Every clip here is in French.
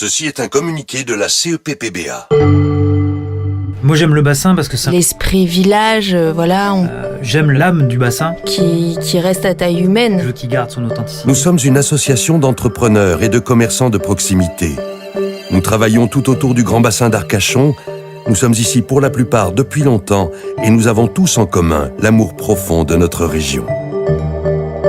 Ceci est un communiqué de la CEPPBA. Moi j'aime le bassin parce que ça... L'esprit village, j'aime l'âme du bassin. qui reste à taille humaine. Je veux qu'il garde son authenticité. Nous sommes une association d'entrepreneurs et de commerçants de proximité. Nous travaillons tout autour du grand bassin d'Arcachon. Nous sommes ici pour la plupart depuis longtemps et nous avons tous en commun l'amour profond de notre région.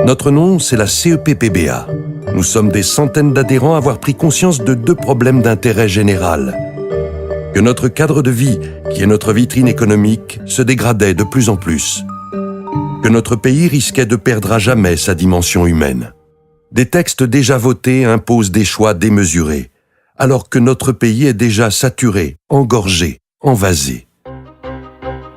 Notre nom, c'est la CEPPBA. Nous sommes des centaines d'adhérents à avoir pris conscience de deux problèmes d'intérêt général. Que notre cadre de vie, qui est notre vitrine économique, se dégradait de plus en plus. Que notre pays risquait de perdre à jamais sa dimension humaine. Des textes déjà votés imposent des choix démesurés, alors que notre pays est déjà saturé, engorgé, envasé.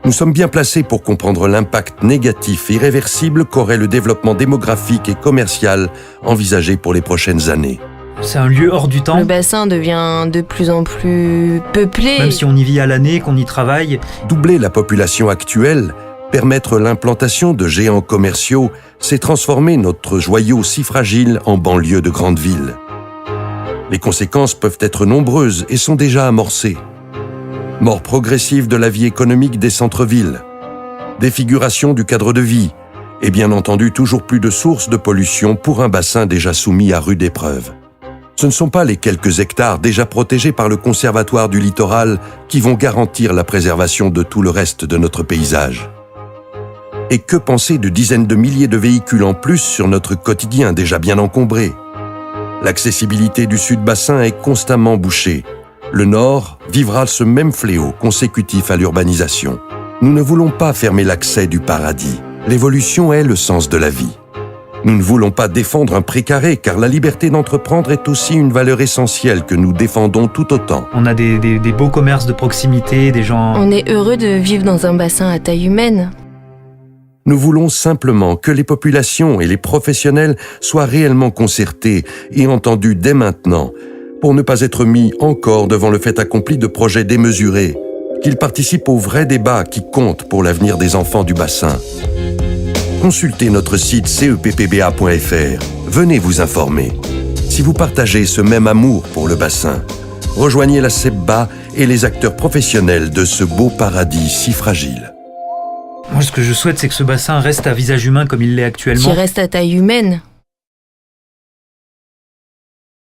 Nous sommes bien placés pour comprendre l'impact négatif et irréversible qu'aurait le développement démographique et commercial envisagé pour les prochaines années. C'est un lieu hors du temps. Le bassin devient de plus en plus peuplé. Même si on y vit à l'année, qu'on y travaille. Doubler la population actuelle, permettre l'implantation de géants commerciaux, c'est transformer notre joyau si fragile en banlieue de grandes villes. Les conséquences peuvent être nombreuses et sont déjà amorcées. Mort progressive de la vie économique des centres-villes, défiguration du cadre de vie et bien entendu toujours plus de sources de pollution pour un bassin déjà soumis à rude épreuve. Ce ne sont pas les quelques hectares déjà protégés par le Conservatoire du littoral qui vont garantir la préservation de tout le reste de notre paysage. Et que penser de dizaines de milliers de véhicules en plus sur notre quotidien déjà bien encombré? L'accessibilité du sud-bassin est constamment bouchée. Le Nord vivra ce même fléau consécutif à l'urbanisation. Nous ne voulons pas fermer l'accès du paradis. L'évolution est le sens de la vie. Nous ne voulons pas défendre un précaré car la liberté d'entreprendre est aussi une valeur essentielle que nous défendons tout autant. On a des beaux commerces de proximité, des gens... On est heureux de vivre dans un bassin à taille humaine. Nous voulons simplement que les populations et les professionnels soient réellement concertés et entendus dès maintenant pour ne pas être mis encore devant le fait accompli de projets démesurés, qu'ils participent au vrai débat qui compte pour l'avenir des enfants du bassin. Consultez notre site ceppba.fr. Venez vous informer. Si vous partagez ce même amour pour le bassin, rejoignez la CEPBA et les acteurs professionnels de ce beau paradis si fragile. Moi, ce que je souhaite, c'est que ce bassin reste à visage humain comme il l'est actuellement. Qui reste à taille humaine.